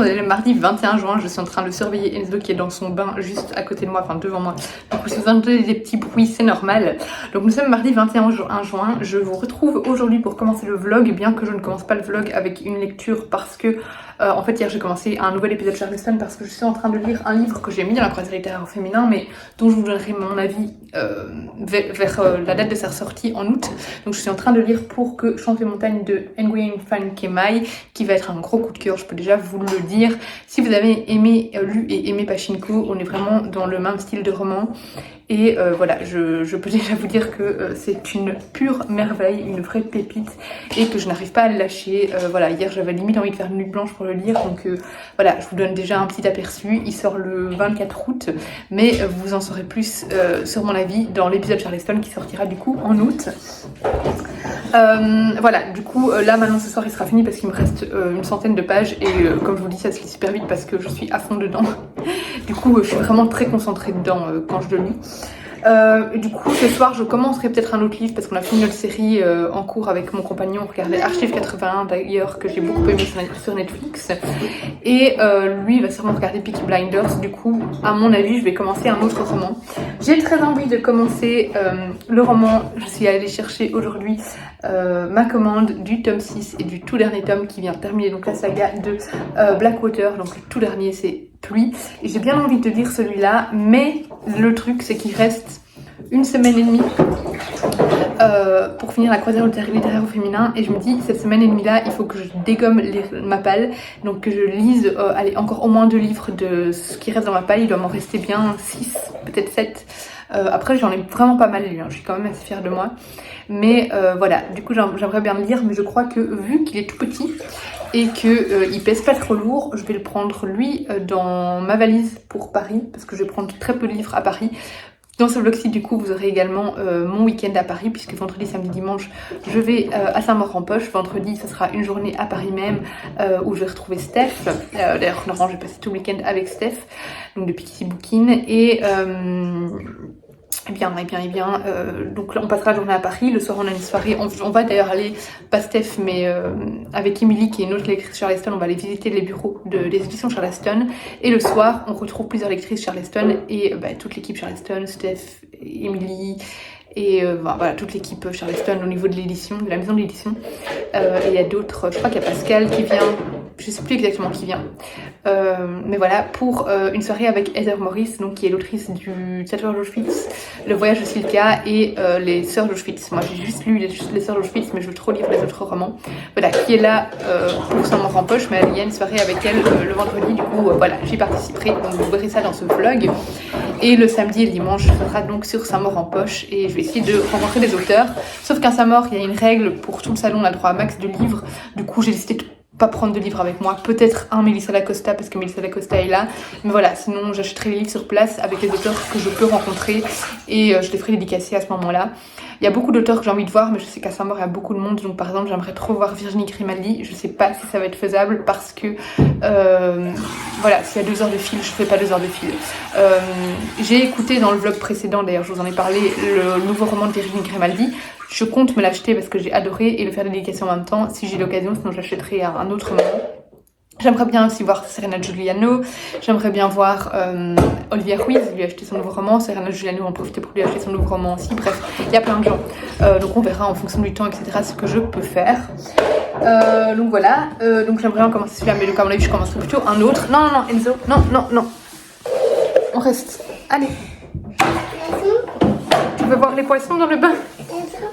on est le mardi 21 juin, je suis en train de surveiller Enzo qui est dans son bain juste à côté de moi, enfin devant moi. Donc si vous entendez des petits bruits, c'est normal. Donc nous sommes mardi 21 juin, je vous retrouve aujourd'hui pour commencer le vlog, bien que je ne commence pas le vlog avec une lecture parce que en fait hier j'ai commencé un nouvel épisode de Charleston parce que je suis en train de lire un livre que j'ai mis dans la croisée littéraire au féminin, mais dont je vous donnerai mon avis vers la date de sa sortie en août. Donc je suis en train de lire Pour que chante les montagnes de Nguyen Phan Khai, qui va être un gros coup de cœur, je peux déjà vous le dire. Si vous avez aimé, lu et aimé Pachinko, on est vraiment dans le même style de roman. Et voilà, je peux déjà vous dire que c'est une pure merveille, une vraie pépite, et que je n'arrive pas à le lâcher. Voilà, hier j'avais limite envie de faire une nuit blanche pour le lire, donc voilà, je vous donne déjà un petit aperçu. Il sort le 24 août, mais vous en saurez plus sur mon avis dans l'épisode Charleston qui sortira du coup en août. Voilà, du coup là maintenant ce soir il sera fini parce qu'il me reste une centaine de pages et comme je vous le dis ça se lit super vite parce que je suis à fond dedans. Du coup je suis vraiment très concentrée dedans quand je le lis. Du coup ce soir je commencerai peut-être un autre livre parce qu'on a fini notre série en cours avec mon compagnon. On regardait Archive 81 d'ailleurs, que j'ai beaucoup aimé sur Netflix, et lui il va sûrement regarder Peaky Blinders. Du coup à mon avis je vais commencer un autre roman. J'ai très envie de commencer le roman. Je suis allée chercher aujourd'hui ma commande du tome 6 et du tout dernier tome qui vient terminer donc la saga de Blackwater. Donc le tout dernier c'est Pluie, et j'ai bien envie de lire celui-là, mais le truc c'est qu'il reste une semaine et demie pour finir la croisière littéraire au féminin, et je me dis cette semaine et demie là il faut que je dégomme ma palle, donc que je lise allez, encore au moins 2 livres de ce qui reste dans ma palle. Il doit m'en rester bien 6, peut-être 7. Après j'en ai vraiment pas mal lu, hein. Je suis quand même assez fière de moi, mais voilà, du coup j'aimerais bien le lire, mais je crois que vu qu'il est tout petit et que il pèse pas trop lourd, je vais le prendre lui dans ma valise pour Paris, parce que je vais prendre très peu de livres à Paris. Dans ce vlog-ci, du coup, vous aurez également mon week-end à Paris, puisque vendredi, samedi, dimanche, je vais à Saint-Maur-en-Poche. Vendredi, ce sera une journée à Paris même, où je vais retrouver Steph. D'ailleurs, normalement, je vais passer tout le week-end avec Steph, donc depuis Kissy Bookin. Et donc là on passera la journée à Paris. Le soir on a une soirée, on va d'ailleurs aller, pas Steph mais avec Emily qui est une autre lectrice Charleston, on va aller visiter les bureaux des éditions Charleston, et le soir on retrouve plusieurs lectrices Charleston et toute l'équipe Charleston, Steph, Emily et voilà, toute l'équipe Charleston au niveau de l'édition, de la maison de l'édition. Et il y a d'autres, je crois qu'il y a Pascal qui vient, je sais plus exactement qui vient, mais voilà, pour une soirée avec Heather Morris, donc qui est l'autrice du Tatouage d'Auschwitz, Le Voyage de Silka et les Sœurs d'Auschwitz. Moi j'ai juste lu les Sœurs d'Auschwitz, mais je veux trop lire les autres romans. Voilà, qui est là pour Saint-Maur-en-Poche, mais il y a une soirée avec elle le vendredi, du coup voilà, j'y participerai, donc vous verrez ça dans ce vlog. Et le samedi et le dimanche, ce sera donc sur Saint-Maur-en-Poche, et je vais essayer de rencontrer des auteurs. Sauf qu'à Saint-Maur, il y a une règle pour tout le salon, on a le droit à max de livres. Du coup, j'ai décidé de pas prendre de livres avec moi. Peut-être un Melissa Lacosta, parce que Melissa Lacosta est là. Mais voilà, sinon j'achèterai les livres sur place avec les auteurs que je peux rencontrer, et je les ferai dédicacer à ce moment-là. Il y a beaucoup d'auteurs que j'ai envie de voir, mais je sais qu'à Saint-Maur, il y a beaucoup de monde. Donc par exemple, j'aimerais trop voir Virginie Grimaldi. Je sais pas si ça va être faisable parce que voilà, s'il y a 2 heures de fil, je fais pas 2 heures de fil. J'ai écouté dans le vlog précédent, d'ailleurs je vous en ai parlé, le nouveau roman de Virginie Grimaldi. Je compte me l'acheter parce que j'ai adoré et le faire dédicacer en même temps si j'ai l'occasion, sinon j'achèterai à un autre moment. J'aimerais bien aussi voir Serena Giuliano, j'aimerais bien voir Olivia Ruiz, lui acheter son nouveau roman. Serena Giuliano en profiter pour lui acheter son nouveau roman aussi. Bref, il y a plein de gens, donc on verra en fonction du temps, etc., ce que je peux faire. Donc voilà, donc j'aimerais bien commencer celui-là, mais comme on l'a vu, je commencerai plutôt un autre. Non, Enzo, non, on reste, allez. Tu veux voir les poissons dans le bain?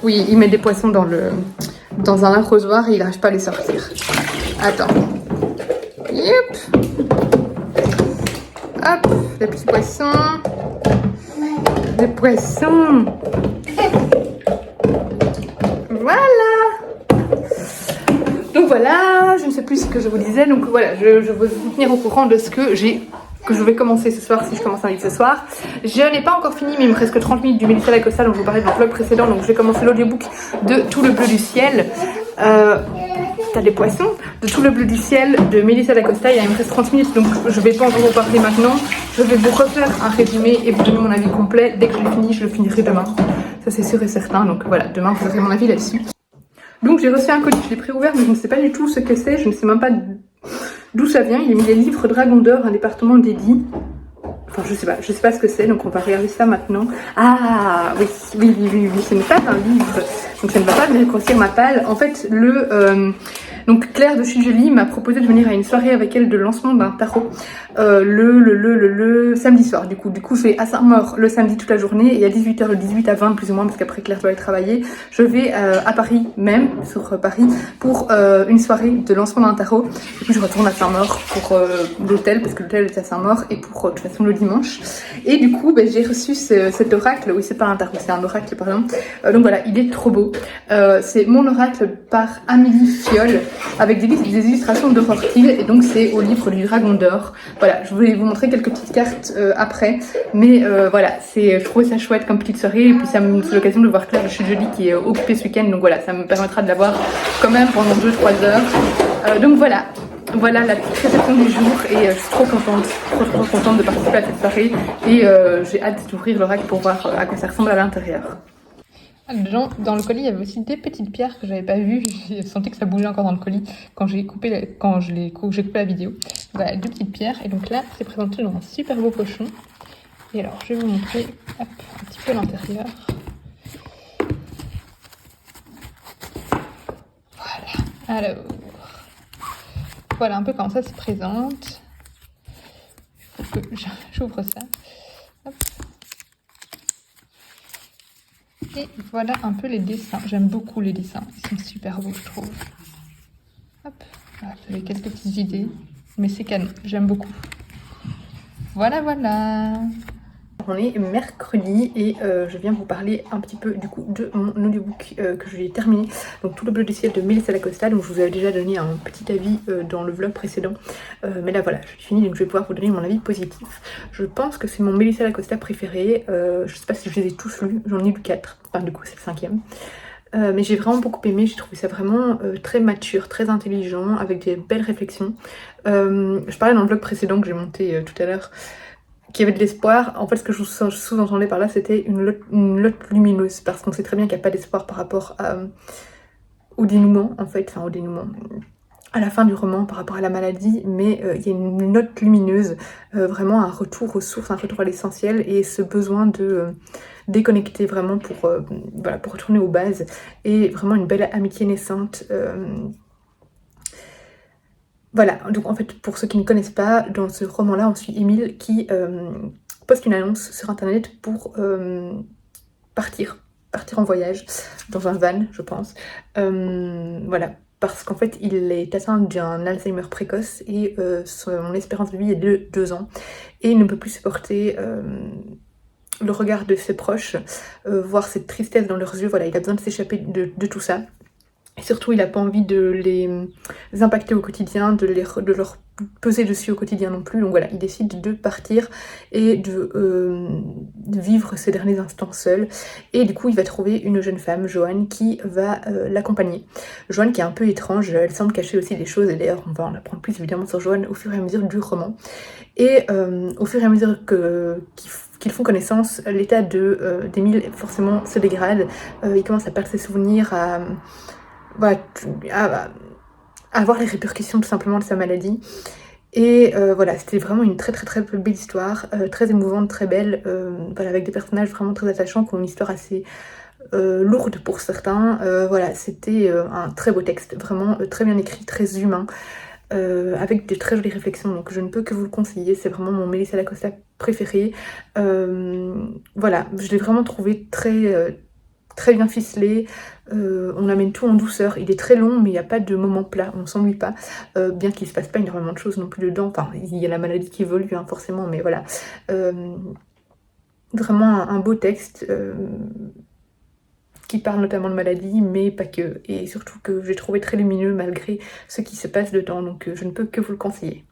Oui, il met des poissons dans un arrosoir et il n'arrive pas à les sortir. Attends. Yep. Hop, les petits poissons. Les poissons. Voilà. Donc voilà, je ne sais plus ce que je vous disais. Donc voilà, je vais vous tenir au courant de ce que je vais commencer ce soir, si je commence un livre ce soir. Je n'ai pas encore fini, mais il me reste que 30 minutes du Melissa Lacosta dont je vous parlais dans le vlog précédent. Donc je vais commencer l'audiobook de Tout le bleu du ciel. T'as des poissons? De Tout le bleu du ciel de Melissa Lacosta. Il me reste 30 minutes, donc je vais pas encore vous parler maintenant. Je vais vous refaire un résumé et vous donner mon avis complet. Dès que je l'ai fini, je le finirai demain. Ça c'est sûr et certain. Donc voilà, demain vous aurez mon avis là-dessus. Donc j'ai reçu un colis, je l'ai préouvert, mais je ne sais pas du tout ce que c'est. Je ne sais même pas d'où ça vient. Il a mis les livres Dragon d'Or, un département dédié. Enfin, je sais pas ce que c'est, donc on va regarder ça maintenant. Ah, oui, ce n'est pas un livre, donc ça ne va pas me grossir ma palle. En fait, donc Claire de chez Julie m'a proposé de venir à une soirée avec elle de lancement d'un tarot le samedi soir. Du coup, je vais à Saint-Maur le samedi toute la journée et à 18h le 18 à 20 plus ou moins, parce qu'après Claire doit aller travailler, je vais à Paris même, sur Paris, pour une soirée de lancement d'un tarot. Et puis je retourne à Saint-Maur pour l'hôtel, parce que l'hôtel est à Saint-Maur, et pour de toute façon le dimanche. Et du coup, j'ai reçu cet oracle. Oui, c'est pas un tarot, c'est un oracle, pardon. Donc voilà, il est trop beau. C'est mon oracle par Amélie Fiol, avec des illustrations de Rortil, et donc c'est au livre du Dragon d'Or. Voilà, je voulais vous montrer quelques petites cartes après, mais voilà, je trouvais ça chouette comme petite soirée, et puis ça me fait l'occasion de voir Claire de chez Jolie qui est occupée ce week-end, donc voilà, ça me permettra de la voir quand même pendant 2-3 heures. Donc voilà la petite réception du jour, et je suis trop contente de participer à cette soirée, et j'ai hâte d'ouvrir l'oracle pour voir à quoi ça ressemble à l'intérieur. Dans le colis, il y avait aussi des petites pierres que j'avais pas vues. J'ai senti que ça bougeait encore dans le colis quand j'ai coupé la vidéo. Voilà, 2 petites pierres. Et donc là, c'est présenté dans un super beau pochon. Et alors, je vais vous montrer un petit peu l'intérieur. Voilà. Alors, voilà un peu comment ça se présente. Il faut que j'ouvre ça. Hop. Et voilà un peu les dessins. J'aime beaucoup les dessins. Ils sont super beaux, je trouve. Hop. Voilà, j'avais quelques petites idées. Mais c'est canon. J'aime beaucoup. Voilà. On est mercredi et je viens vous parler un petit peu du coup de mon audiobook que j'ai terminé. Donc Tout le bleu du ciel de Melissa Lacosta. Donc je vous avais déjà donné un petit avis dans le vlog précédent. Mais là voilà, je finis, donc je vais pouvoir vous donner mon avis positif. Je pense que c'est mon Melissa Lacosta préféré. Je sais pas si je les ai tous lus, j'en ai lu 4. Enfin du coup c'est le 5e. Mais j'ai vraiment beaucoup aimé, j'ai trouvé ça vraiment très mature, très intelligent, avec des belles réflexions. Je parlais dans le vlog précédent que j'ai monté tout à l'heure, qu'il y avait de l'espoir. En fait, ce que je sous-entendais par là, c'était une lotte lumineuse, parce qu'on sait très bien qu'il n'y a pas d'espoir par rapport au dénouement, en fait, enfin au dénouement, à la fin du roman par rapport à la maladie, mais il y a une note lumineuse, vraiment un retour aux sources, un retour à l'essentiel, et ce besoin de déconnecter vraiment pour retourner aux bases, et vraiment une belle amitié naissante. Voilà, donc en fait, pour ceux qui ne connaissent pas, dans ce roman-là, on suit Émile qui poste une annonce sur internet pour partir en voyage, dans un van, je pense. Voilà, parce qu'en fait, il est atteint d'un Alzheimer précoce, et son espérance de vie est de 2 ans, et il ne peut plus supporter le regard de ses proches, voir cette tristesse dans leurs yeux. Voilà, il a besoin de s'échapper de tout ça. Et surtout, il n'a pas envie de les impacter au quotidien, de leur peser dessus au quotidien non plus. Donc voilà, il décide de partir et de vivre ces derniers instants seul. Et du coup, il va trouver une jeune femme, Joanne, qui va l'accompagner. Joanne qui est un peu étrange, elle semble cacher aussi des choses. Et d'ailleurs, on va en apprendre plus évidemment sur Joanne au fur et à mesure du roman. Et au fur et à mesure qu'ils font connaissance, l'état d'Émile forcément se dégrade. Il commence à perdre ses souvenirs, à avoir les répercussions tout simplement de sa maladie. Et voilà, c'était vraiment une très belle histoire, très émouvante, très belle, voilà, avec des personnages vraiment très attachants, qui ont une histoire assez lourde pour certains. Voilà, c'était un très beau texte, vraiment très bien écrit, très humain, avec de très jolies réflexions, donc je ne peux que vous le conseiller. C'est vraiment mon Melissa Lacosta préféré. Voilà, je l'ai vraiment trouvé très bien ficelé. On amène tout en douceur. Il est très long, mais il n'y a pas de moment plat, on s'ennuie pas, bien qu'il ne se passe pas énormément de choses non plus dedans. Enfin, il y a la maladie qui évolue, hein, forcément, mais voilà. Vraiment un beau texte qui parle notamment de maladie, mais pas que. Et surtout que j'ai trouvé très lumineux malgré ce qui se passe dedans, donc je ne peux que vous le conseiller.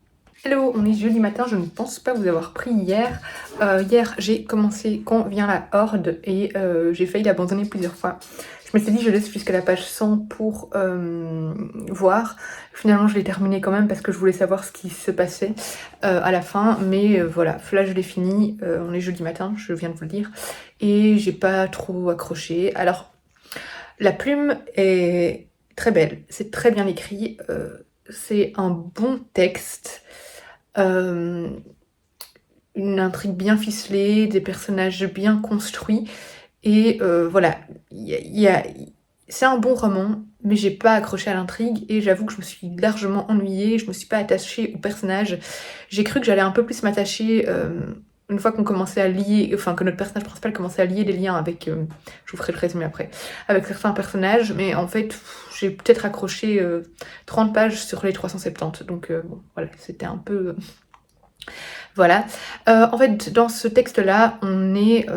Hello, on est jeudi matin, je ne pense pas vous avoir pris hier. Hier, j'ai commencé Quand vient la horde, et j'ai failli l'abandonner plusieurs fois. Je me suis dit, je laisse jusqu'à la page 100 pour voir. Finalement, je l'ai terminé quand même parce que je voulais savoir ce qui se passait à la fin. Mais voilà, là, je l'ai fini. On est jeudi matin, je viens de vous le dire. Et j'ai pas trop accroché. Alors, la plume est très belle, c'est très bien écrit. c'est un bon texte, une intrigue bien ficelée, des personnages bien construits, et voilà, c'est un bon roman, mais j'ai pas accroché à l'intrigue, et j'avoue que je me suis largement ennuyée, je me suis pas attachée aux personnages. J'ai cru que j'allais un peu plus m'attacher une fois qu'on commençait à lier, enfin que notre personnage principal commençait à lier des liens avec, je vous ferai le résumé après, avec certains personnages, mais en fait j'ai peut-être accroché 30 pages sur les 370, donc bon voilà, c'était un peu... Voilà. En fait, dans ce texte-là, on est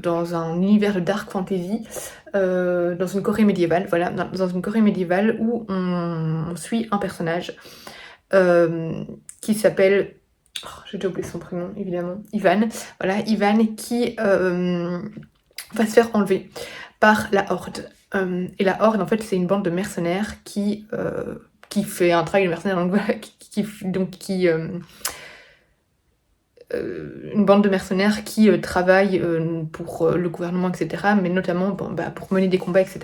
dans un univers de dark fantasy, dans une Corée médiévale, voilà, dans une Corée médiévale où on suit un personnage qui s'appelle... Oh, j'ai déjà oublié son prénom, évidemment. Ivan. Voilà, Ivan qui va se faire enlever par la Horde. Et la Horde, en fait, c'est une bande de mercenaires qui fait un travail de mercenaire, donc voilà, une bande de mercenaires qui travaillent pour le gouvernement, etc., mais notamment pour mener des combats, etc.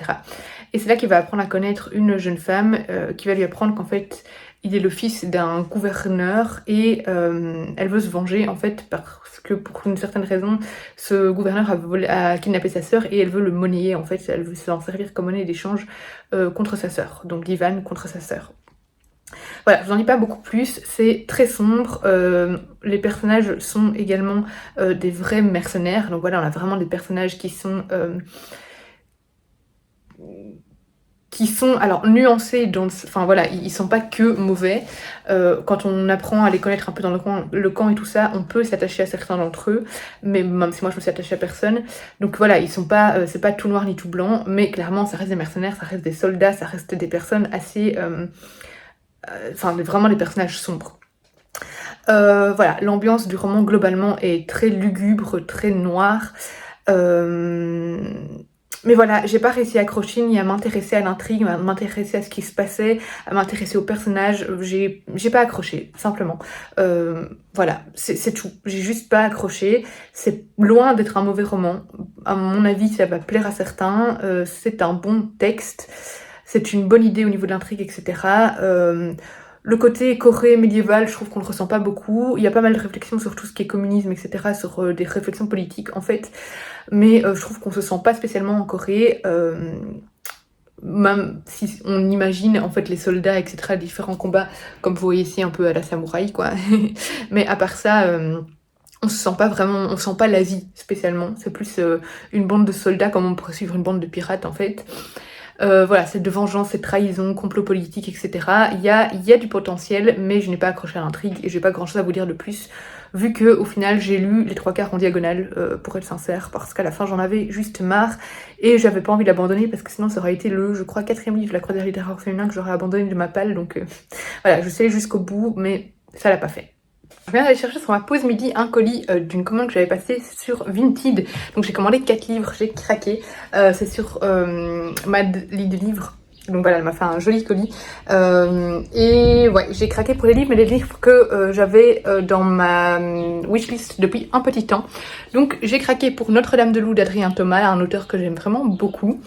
Et c'est là qu'il va apprendre à connaître une jeune femme qui va lui apprendre qu'en fait, il est le fils d'un gouverneur, et elle veut se venger, en fait, parce que pour une certaine raison, ce gouverneur a kidnappé sa sœur, et elle veut le monnayer, en fait, elle veut s'en servir comme monnaie d'échange contre sa sœur, donc Ivan contre sa sœur. Voilà, je n'en dis pas beaucoup plus, c'est très sombre, les personnages sont également des vrais mercenaires, donc voilà, on a vraiment des personnages qui sont alors nuancés, enfin voilà, ils sont pas que mauvais. Quand on apprend à les connaître un peu dans le camp et tout ça, on peut s'attacher à certains d'entre eux, mais même si moi je me suis attachée à personne. Donc voilà, ils sont pas, c'est pas tout noir ni tout blanc, mais clairement ça reste des mercenaires, ça reste des soldats, ça reste des personnes assez... Enfin vraiment des personnages sombres. Voilà, l'ambiance du roman globalement est très lugubre, très noire. Mais voilà, j'ai pas réussi à accrocher ni à m'intéresser à l'intrigue, à m'intéresser à ce qui se passait, à m'intéresser aux personnages. J'ai pas accroché, simplement. Voilà, c'est tout. J'ai juste pas accroché. C'est loin d'être un mauvais roman. À mon avis, ça va plaire à certains. C'est un bon texte. C'est une bonne idée au niveau de l'intrigue, etc. Le côté Corée médiévale, je trouve qu'on le ressent pas beaucoup. Il y a pas mal de réflexions sur tout ce qui est communisme, etc., sur des réflexions politiques, en fait. Mais je trouve qu'on se sent pas spécialement en Corée. Même si on imagine, en fait, les soldats, etc., différents combats, comme vous voyez ici, un peu à la samouraï, quoi. Mais à part ça... on se sent pas vraiment, on sent pas l'Asie spécialement. C'est plus une bande de soldats comme on pourrait suivre une bande de pirates, en fait. Voilà, c'est de vengeance, c'est de trahison, complot politique, etc. Il y a du potentiel, mais je n'ai pas accroché à l'intrigue et j'ai pas grand chose à vous dire de plus, vu que au final j'ai lu les 3/4 en diagonale, pour être sincère, parce qu'à la fin j'en avais juste marre et j'avais pas envie d'abandonner parce que sinon ça aurait été le, je crois, 4e livre de la croisière littéraire féminin que j'aurais abandonné de ma palle, donc voilà, je suis allée jusqu'au bout, mais ça l'a pas fait. Je viens d'aller chercher sur ma pause midi un colis d'une commande que j'avais passée sur Vinted. Donc j'ai commandé 4 livres, j'ai craqué. C'est sur Mad Lit de livres. Donc voilà, elle m'a fait un joli colis. Et ouais, j'ai craqué pour les livres, mais les livres que j'avais dans ma wishlist depuis un petit temps. Donc j'ai craqué pour Notre-Dame de Loup d'Adrien Thomas, un auteur que j'aime vraiment beaucoup.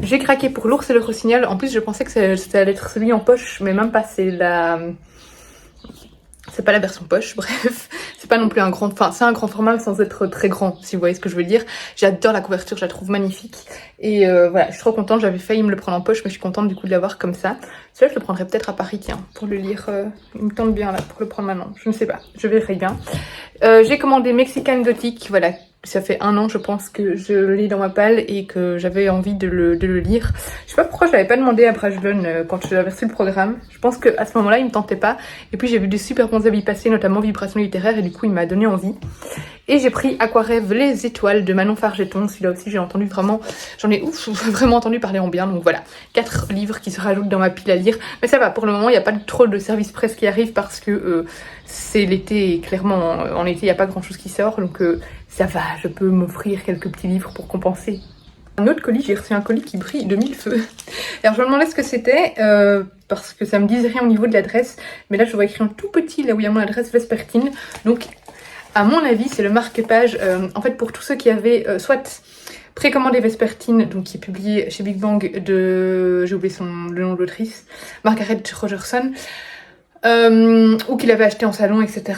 J'ai craqué pour L'Ours et le Rossignol. En plus, je pensais que ça allait être celui en poche, mais même pas, c'est pas la version poche, bref, c'est pas non plus un grand... Enfin, c'est un grand format sans être très grand, si vous voyez ce que je veux dire. J'adore la couverture, je la trouve magnifique. Et voilà, je suis trop contente, j'avais failli me le prendre en poche, mais je suis contente du coup de l'avoir comme ça. Celui-là, je le prendrais peut-être à Paris, tiens, pour le lire. Il me tente bien là, pour le prendre maintenant. Je ne sais pas, je verrai bien. J'ai commandé Mexican Gothic, voilà. Ça fait 1 an, je pense, que je l'ai dans ma palle et que j'avais envie de le lire. Je sais pas pourquoi je l'avais pas demandé à Brajlon quand j'avais reçu le programme. Je pense qu'à ce moment-là, il me tentait pas. Et puis j'ai vu des super bons avis passer, notamment Vibration littéraire, et du coup, il m'a donné envie. Et j'ai pris Aquarêve les étoiles de Manon Fargeton. Celui-là aussi, j'ai entendu vraiment... J'en ai vraiment entendu parler en bien. Donc voilà, 4 livres qui se rajoutent dans ma pile à lire. Mais ça va, pour le moment, il n'y a pas trop de service presse qui arrive parce que c'est l'été. Et clairement, en été, il n'y a pas grand-chose qui sort. Donc ça va, je peux m'offrir quelques petits livres pour compenser. Un autre colis, j'ai reçu un colis qui brille de 1000 feux. Alors je me demandais ce que c'était, parce que ça me disait rien au niveau de l'adresse. Mais là, je vois écrit en tout petit, là où il y a mon adresse, Vespertine. Donc... à mon avis, c'est le marque-page, en fait, pour tous ceux qui avaient soit Précommandé Vespertine, donc qui est publié chez Big Bang de, j'ai oublié le nom de l'autrice, Margaret Rogerson, ou qu'il avait acheté en salon, etc.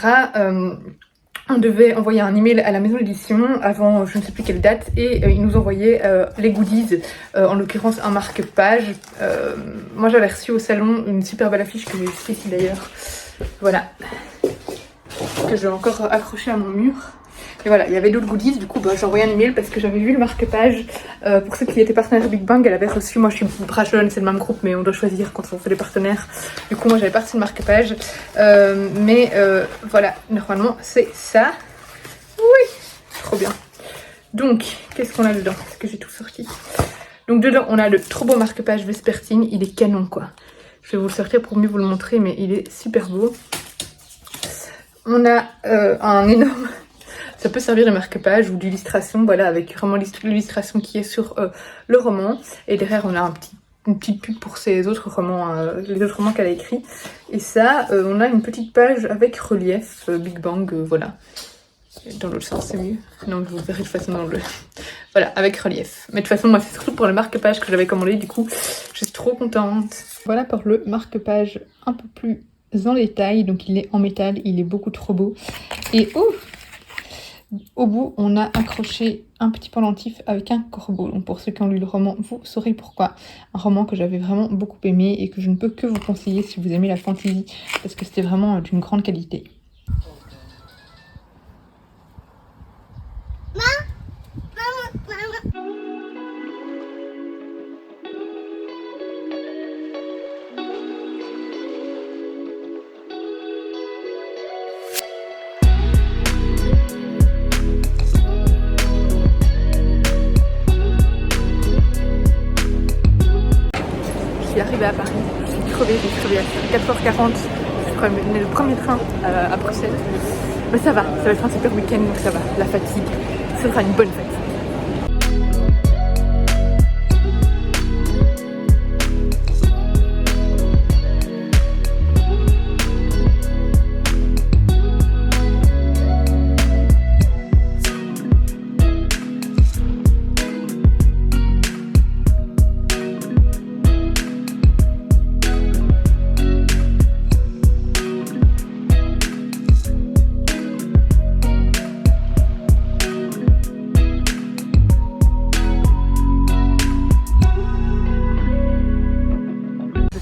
On devait envoyer un email à la maison d'édition avant je ne sais plus quelle date et ils nous envoyaient les goodies, en l'occurrence un marque-page. Moi j'avais reçu au salon une super belle affiche que j'ai juste ici d'ailleurs, voilà, que je vais encore accrocher à mon mur. Et voilà, il y avait d'autres goodies, du coup j'ai envoyé un email parce que j'avais vu le marque-page. Pour ceux qui étaient partenaires Big Bang, elle avait reçu, moi je suis bras jeune, c'est le même groupe mais on doit choisir quand on fait des partenaires. Du coup moi j'avais pas reçu le marque-page, mais voilà, normalement c'est ça. Oui, trop bien. Donc, qu'est-ce qu'on a dedans? Est-ce que j'ai tout sorti? Donc dedans on a le trop beau marque-page Vespertine, il est canon quoi. Je vais vous le sortir pour mieux vous le montrer mais il est super beau. On a un énorme... Ça peut servir de marque-page ou d'illustration, voilà, avec vraiment l'illustration qui est sur le roman. Et derrière, on a une petite pub pour ses autres romans, les autres romans qu'elle a écrits. Et ça, on a une petite page avec relief, Big Bang, voilà. Dans l'autre sens, c'est mieux. Non, vous verrez de toute façon dans le... Voilà, avec relief. Mais de toute façon, moi, c'est surtout pour le marque-page que j'avais commandé, du coup, je suis trop contente. Voilà pour le marque-page un peu plus en détail. Donc, il est en métal, il est beaucoup trop beau. Et au bout, on a accroché un petit pendentif avec un corbeau. Donc pour ceux qui ont lu le roman, vous saurez pourquoi. Un roman que j'avais vraiment beaucoup aimé et que je ne peux que vous conseiller si vous aimez la fantasy, parce que c'était vraiment d'une grande qualité. Arrivée à Paris, je suis crevée, j'ai crevé à 4h40, c'est le premier train à Bruxelles. Mais ça va être un super week-end donc ça va, la fatigue, ce sera une bonne fatigue.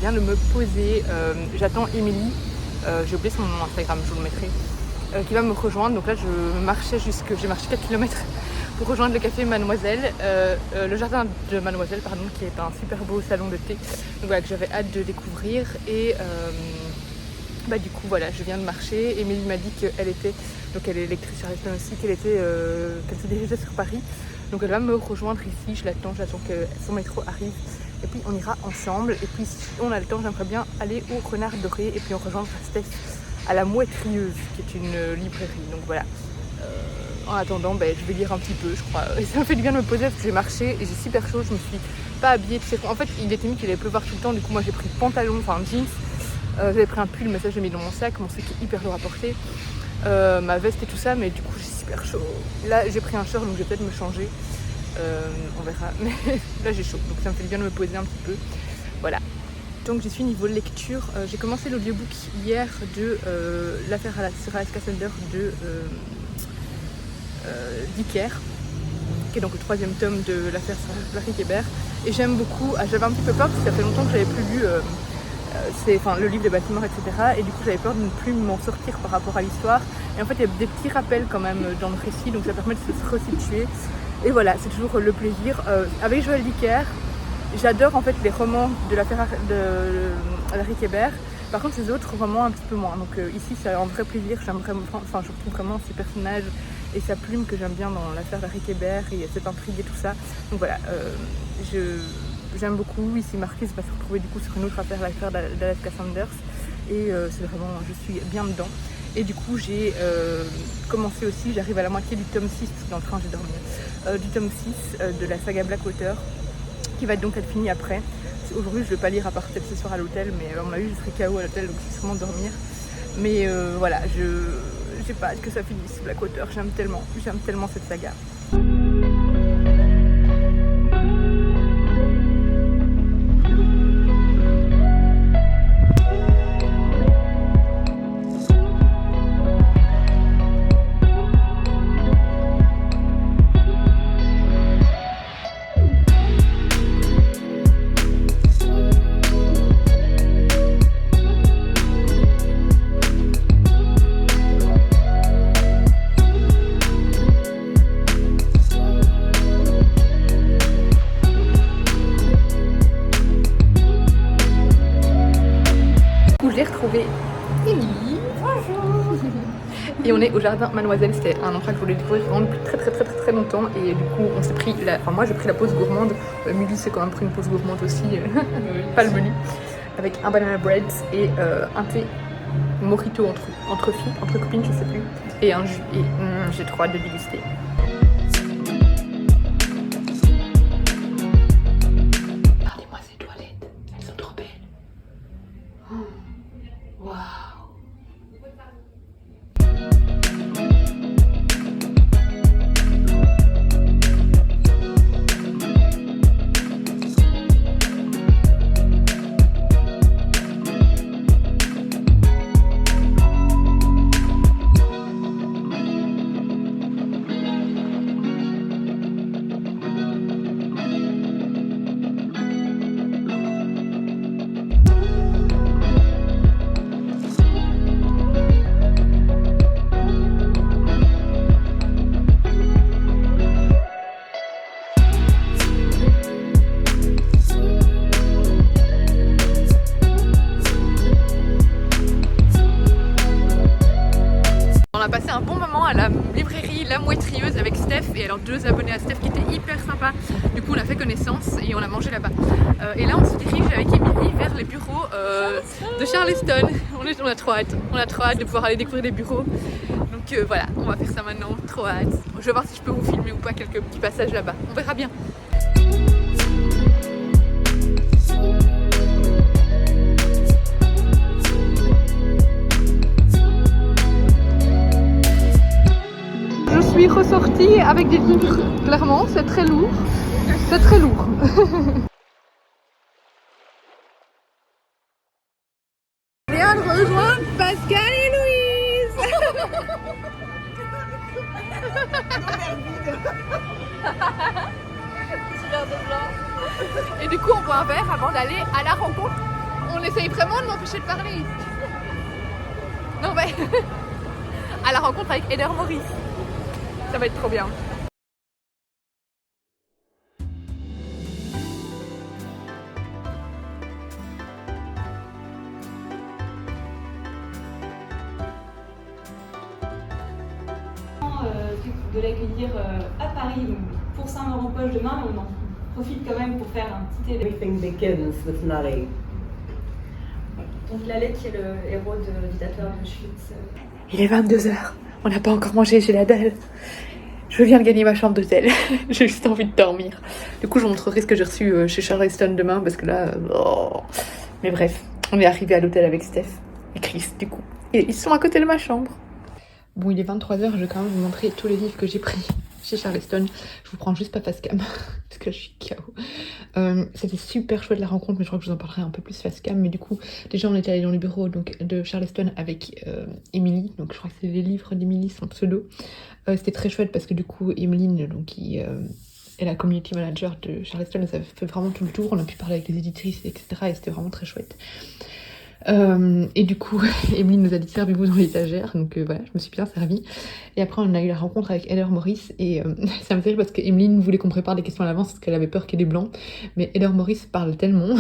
De me poser, j'attends Émilie, j'ai oublié son nom Instagram, je vous le mettrai, qui va me rejoindre. Donc là j'ai marché 4 km pour rejoindre le café Mademoiselle, le jardin de Mademoiselle pardon, qui est un super beau salon de thé, donc voilà, que j'avais hâte de découvrir. Et du coup voilà, je viens de marcher. Émilie m'a dit qu'elle était, donc elle est lectrice sur Estone aussi, qu'elle se dirigeait sur Paris, donc elle va me rejoindre ici. J'attends que son métro arrive et puis on ira ensemble. Et puis si on a le temps, j'aimerais bien aller au Renard Doré et puis on rejoindre Steph à la Mouettrieuse qui est une librairie. Donc voilà, en attendant je vais lire un petit peu je crois, et ça me fait du bien de me poser parce que j'ai marché et j'ai super chaud. Je me suis pas habillée, tu sais, en fait il était mis qu'il allait pleuvoir tout le temps, du coup moi j'ai pris pantalon, enfin jeans, j'avais pris un pull mais ça j'ai mis dans mon sac qui est hyper lourd à porter, ma veste et tout ça, mais du coup j'ai super chaud. Là j'ai pris un short donc je vais peut-être me changer, on verra, mais là j'ai chaud donc ça me fait du bien de me poser un petit peu, voilà. Donc j'y suis niveau lecture, j'ai commencé l'audiobook hier de l'affaire sur Alaska Thunder de d'Iker, qui est donc le 3e tome de l'affaire Larry Kébert, et j'aime beaucoup. J'avais un petit peu peur parce que ça fait longtemps que j'avais plus lu le livre de Baltimore, etc. Et du coup j'avais peur de ne plus m'en sortir par rapport à l'histoire. Et en fait il y a des petits rappels quand même dans le récit, donc ça permet de se resituer. Et voilà, c'est toujours le plaisir. Avec Joël Dicker, j'adore en fait les romans de l'affaire de Larry Kébert. Par contre ces autres romans un petit peu moins. Donc ici c'est un vrai plaisir, je retrouve vraiment ces personnages et sa plume que j'aime bien dans l'affaire Larry Kébert et cette intrigue et tout ça. Donc voilà, j'aime beaucoup. Ici Marcus va se retrouver du coup sur une autre affaire, l'affaire d'Alaska Sanders. Et c'est vraiment, je suis bien dedans. Et du coup j'ai commencé aussi, j'arrive à la moitié du tome 6, dans le train j'ai dormi, du tome 6 de la saga Blackwater, qui va donc être fini après. Aujourd'hui je ne vais pas lire à part peut-être ce soir à l'hôtel, mais à mon avis je serai KO à l'hôtel, donc je vais sûrement dormir. Mais voilà, j'ai pas hâte que ça finisse Blackwater, j'aime tellement cette saga. j'ai retrouvé Émilie. Bonjour. Et on est au jardin Mademoiselle, c'était un endroit que je voulais découvrir vraiment depuis très longtemps. Et du coup on s'est pris, moi j'ai pris la pause gourmande. Émilie s'est quand même pris une pause gourmande aussi, pas le menu. Avec un banana bread et un thé mojito entre filles, entre copines, je sais plus. Et un jus, et j'ai trop hâte de déguster. Regardez-moi ces toilettes, elles sont trop belles. Waouh. On a passé un bon moment à la librairie La Mouettrieuse avec Steph et alors 2 abonnés à Steph qui étaient hyper sympas. Du coup on a fait connaissance et on a mangé là-bas. Et là on se dirige avec Émilie vers les bureaux de Charleston. On a trop hâte de pouvoir aller découvrir les bureaux. Donc voilà, on va faire ça maintenant, trop hâte. Je vais voir si je peux vous filmer ou pas quelques petits passages là-bas, on verra bien. Je suis ressortie avec des livres, clairement, c'est très lourd. C'est très lourd. Je viens de rejoindre Pascal et Louise. Et du coup, on boit un verre avant d'aller à la rencontre. On essaye vraiment de m'empêcher de parler. Non mais... à la rencontre avec Heather Morris. Ça va être trop bien. De l'accueillir à Paris donc, pour Saint-Laurent Poche demain, mais on en profite quand même pour faire un petit événement. Everything begins with Nutty. Donc Lalette qui est le héros du dictateur d'Auschwitz. Il est 22h, on n'a pas encore mangé, j'ai la dalle. Je viens de gagner ma chambre d'hôtel, j'ai juste envie de dormir. Du coup je vous montrerai ce que j'ai reçu chez Charleston demain parce que là... Oh. Mais bref, on est arrivé à l'hôtel avec Steph et Chris du coup. Et ils sont à côté de ma chambre. Bon, il est 23h, je vais quand même vous montrer tous les livres que j'ai pris chez Charleston. Je vous prends juste pas face cam, parce que je suis KO. C'était super chouette la rencontre, mais je crois que je vous en parlerai un peu plus face cam. Mais du coup, déjà on était allé dans le bureau donc, de Charleston avec Émilie. Donc je crois que c'est les livres d'Émilie, son pseudo. C'était très chouette parce que du coup, Emeline, donc, qui est la community manager de Charleston, elle a fait vraiment tout le tour. On a pu parler avec les éditrices, etc. Et c'était vraiment très chouette. Et du coup, Emeline nous a dit servez-vous dans l'étagère, donc voilà, je me suis bien servie. Et après, on a eu la rencontre avec Heather Morris, et ça me fait rire parce que Emeline voulait qu'on prépare des questions à l'avance parce qu'elle avait peur qu'il y ait des blancs. Mais Heather Morris parle tellement.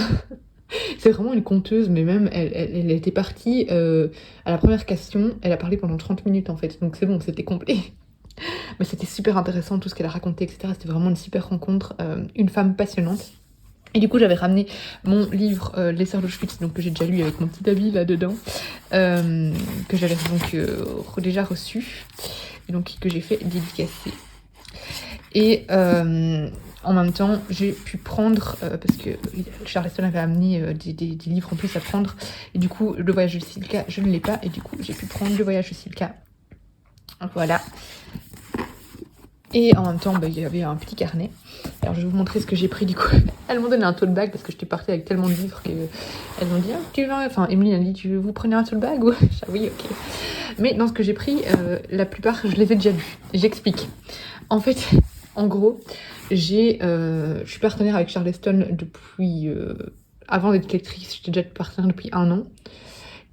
C'est vraiment une conteuse, mais même elle était partie à la première question, elle a parlé pendant 30 minutes en fait, donc c'est bon, c'était complet. Mais c'était super intéressant tout ce qu'elle a raconté, etc. C'était vraiment une super rencontre, une femme passionnante. Et du coup, j'avais ramené mon livre Les Sœurs d'Auschwitz, donc que j'ai déjà lu avec mon petit habit là-dedans, que j'avais donc déjà reçu, et donc que j'ai fait dédicacer. Et en même temps, j'ai pu prendre, parce que Charleston avait amené des livres en plus à prendre, et du coup, Le Voyage de Silka, je ne l'ai pas, et du coup, j'ai pu prendre Le Voyage de Silka. Voilà. Et en même temps, il y avait un petit carnet. Alors je vais vous montrer ce que j'ai pris du coup. Elles m'ont donné un tote bag parce que j'étais partie avec tellement de livres qu'elles m'ont dit ah, tu veux... Enfin, Emeline a dit tu veux vous prenez un tote bag ou... Oui, ok. Mais dans ce que j'ai pris, la plupart je les ai déjà lus. J'explique. En fait, en gros, je suis partenaire avec Charleston depuis... avant d'être lectrice, j'étais déjà partenaire depuis 1 an.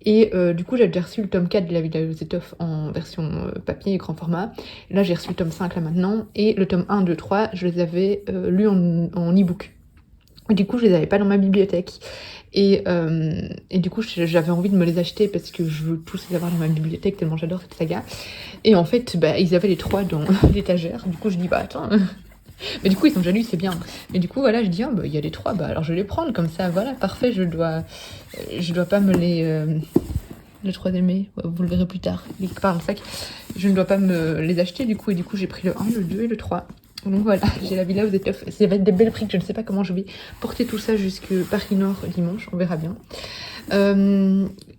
Et du coup, j'ai déjà reçu le tome 4 de La Villa Josétoff en version papier et grand format. Et là, j'ai reçu le tome 5 là maintenant. Et le tome 1, 2, 3, je les avais lus en e-book. Du coup, je les avais pas dans ma bibliothèque. Et du coup, j'avais envie de me les acheter parce que je veux tous les avoir dans ma bibliothèque tellement j'adore cette saga. Et en fait, bah, ils avaient les 3 dans l'étagère. Du coup, je dis, bah attends. Mais du coup, ils sont déjà lus, c'est bien. Mais du coup, voilà, je dis, ah, bah, il y a les 3, bah alors je vais les prendre comme ça. Voilà, parfait, je dois pas me les. Le 3e mai, vous le verrez plus tard, il est pas dans le sac. Je ne dois pas me les acheter du coup, et du coup, j'ai pris le 1, le 2 et le 3. Donc voilà, j'ai la villa aux étoffes. Ça va être des belles briques, je ne sais pas comment je vais porter tout ça jusque Paris Nord dimanche, on verra bien.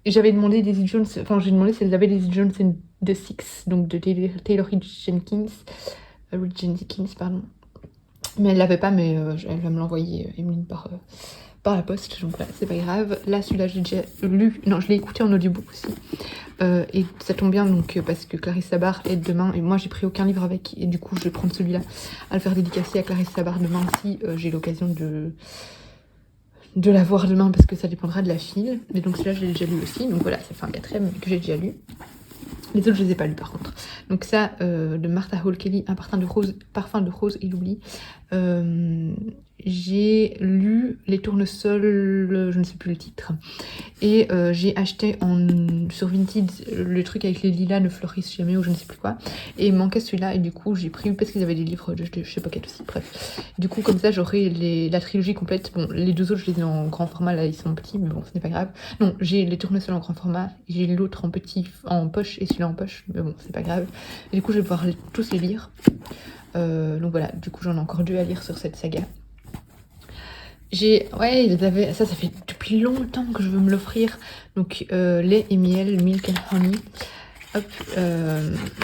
J'avais demandé Daisy Jones, enfin j'ai demandé si elles avaient Daisy Jones and the Six, donc de Taylor Jenkins, pardon. Mais elle l'avait pas, mais elle va me l'envoyer, Emeline, par la poste, donc voilà, c'est pas grave. Là, celui-là, j'ai déjà lu, non, je l'ai écouté en audiobook aussi. Et ça tombe bien, donc, parce que Clarisse Sabar est demain, et moi, j'ai pris aucun livre avec, et du coup, je vais prendre celui-là à le faire dédicacer à Clarisse Sabar demain aussi. J'ai l'occasion de la voir demain, parce que ça dépendra de la file. Mais donc, celui-là, je l'ai déjà lu aussi, donc voilà, ça fait un 4e que j'ai déjà lu. Les autres, je les ai pas lus par contre. Donc ça, de Martha Hall Kelly, un parfum de rose et l'oubli. J'ai lu Les Tournesols, je ne sais plus le titre. Et j'ai acheté sur Vinted le truc avec les lilas ne fleurissent jamais ou je ne sais plus quoi. Et il manquait celui-là et du coup j'ai pris parce qu'ils avaient des livres de chez Pocket aussi, bref. Du coup comme ça j'aurai la trilogie complète. Bon, les 2 autres je les ai en grand format, là ils sont petits mais bon ce n'est pas grave. Non, j'ai Les Tournesols en grand format, j'ai l'autre en poche et celui-là en poche, mais bon c'est pas grave. Et du coup je vais pouvoir tous les lire. Donc voilà, du coup j'en ai encore 2 à lire sur cette saga. Ouais, ça fait depuis longtemps que je veux me l'offrir. Donc lait et miel, milk and honey. Hop,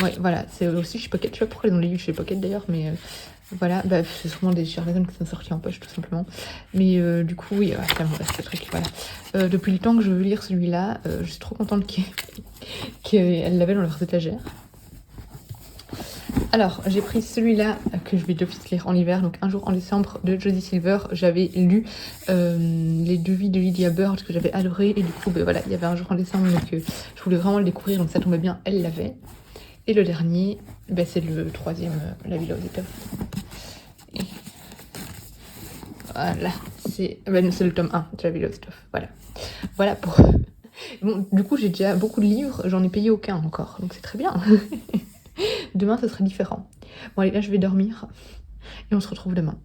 ouais, voilà, c'est aussi chez Pocket. Je sais pas pourquoi ils ont les livres chez Pocket d'ailleurs, mais voilà, bah, c'est sûrement des Charlatan qui sont sortis en poche tout simplement. Mais du coup, oui, ça me reste ce truc, voilà. Depuis le temps que je veux lire celui-là, je suis trop contente qu'elle l'avait dans leurs étagères. Alors, j'ai pris celui-là que je vais d'office lire en hiver, donc Un jour en décembre de Jodie Silver. J'avais lu Les 2 vies de Lydia Bird que j'avais adoré et du coup, ben voilà, il y avait Un jour en décembre, donc je voulais vraiment le découvrir, donc ça tombait bien, elle l'avait. Et le dernier, ben, c'est le 3e, La villa aux étoffes. Et voilà, c'est le tome 1 de La villa aux étoffes, voilà. Voilà pour... Bon, du coup, j'ai déjà beaucoup de livres, j'en ai payé aucun encore, donc c'est très bien. Demain, ça serait différent. Bon, allez, là, je vais dormir. Et on se retrouve demain.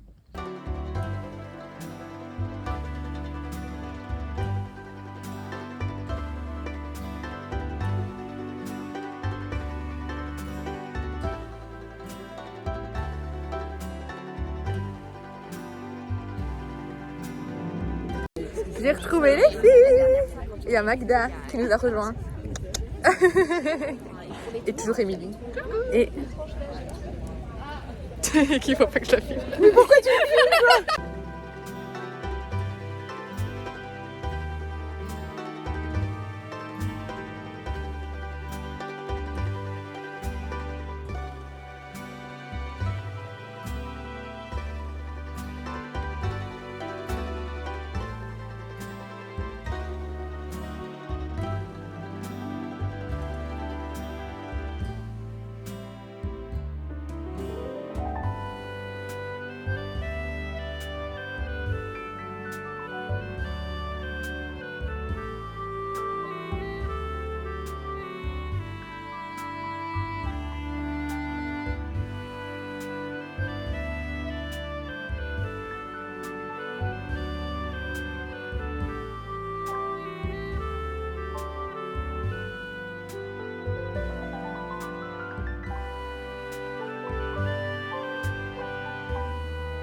J'ai retrouvé les filles. Il y a Magda qui nous a rejoints. Et toujours Émilie. Et... qu'il faut pas que je la filme. Mais pourquoi tu me filmes toi?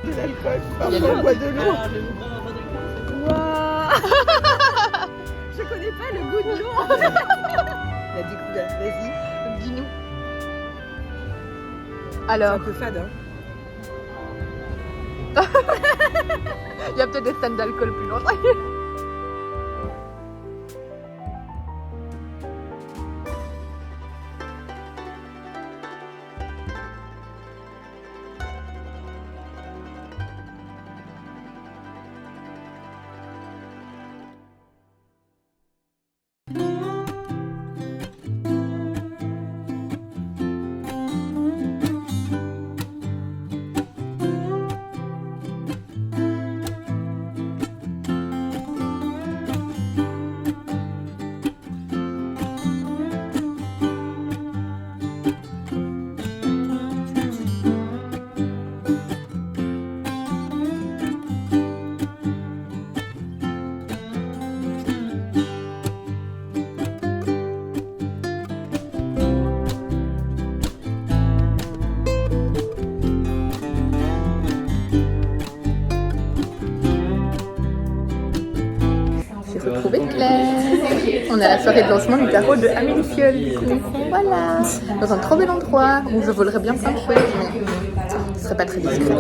De l'alcool, parfois on boit de l'eau. Waouh. Je connais pas le goût de l'eau. La découverte, vas-y. Dis-nous. C'est Alors, un peu fade, hein. il y a peut-être des stands d'alcool plus longtemps. retrouver Claire. On est à la soirée de lancement du tarot de Amélie Fiol. Voilà, dans un trop bel endroit où je volerais bien plein de choses, mais ce serait pas très discret.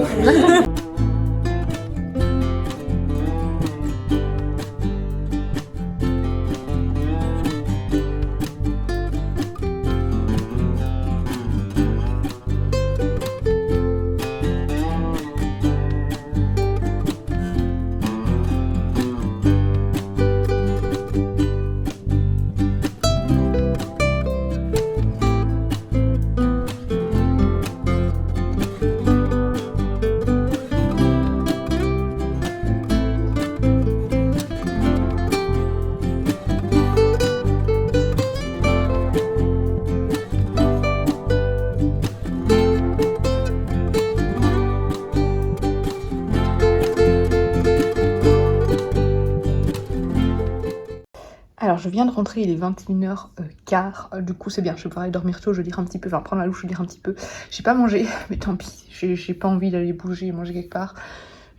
Alors je viens de rentrer, il est 21h15, du coup c'est bien, je vais pouvoir aller dormir tôt, je vais lire un petit peu, enfin prendre la douche, je vais lire un petit peu. J'ai pas mangé, mais tant pis, j'ai pas envie d'aller bouger et manger quelque part.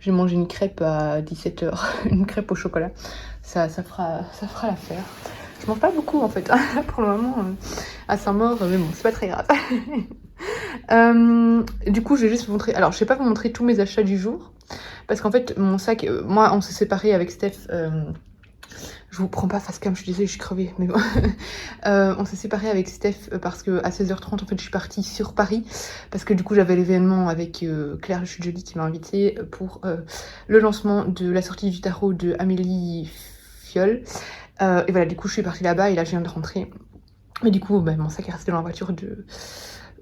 J'ai mangé une crêpe à 17h, une crêpe au chocolat, ça fera l'affaire. Je mange pas beaucoup en fait, pour le moment, à Saint-Maur, mais bon, c'est pas très grave. Du coup je vais juste vous montrer, alors je vais pas vous montrer tous mes achats du jour, parce qu'en fait mon sac, moi on s'est séparés avec Steph. Je vous prends pas face cam, je suis désolée, je suis crevée, mais bon. On s'est séparés avec Steph parce que à 16h30, en fait, je suis partie sur Paris. Parce que du coup, j'avais l'événement avec Claire Le Chute Jolie qui m'a invitée pour le lancement de la sortie du tarot de Amélie Fiol. Et voilà, du coup, je suis partie là-bas et là, je viens de rentrer. Mais du coup, mon sac est resté dans la voiture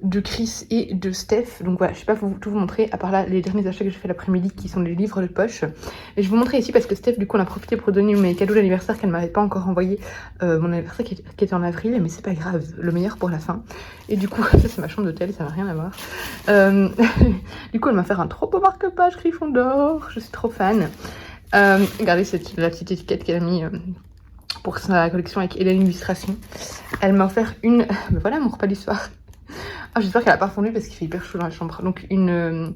de Chris et de Steph. Donc voilà, je sais pas tout vous montrer, à part là les derniers achats que j'ai fait l'après-midi qui sont des livres de poche. Et je vais vous montrer ici parce que Steph, du coup, on a profité pour donner mes cadeaux d'anniversaire qu'elle m'avait pas encore envoyé. Mon anniversaire qui était en avril, mais c'est pas grave, le meilleur pour la fin. Et du coup, ça c'est ma chambre d'hôtel, ça n'a rien à voir. Du coup, elle m'a fait un trop beau marque-page Gryffondor, je suis trop fan. Regardez la petite étiquette qu'elle a mis pour sa collection avec Hélène Illustration. Elle m'a offert une... voilà mon repas du soir. Ah, j'espère qu'elle a pas fondu parce qu'il fait hyper chaud dans la chambre. Donc une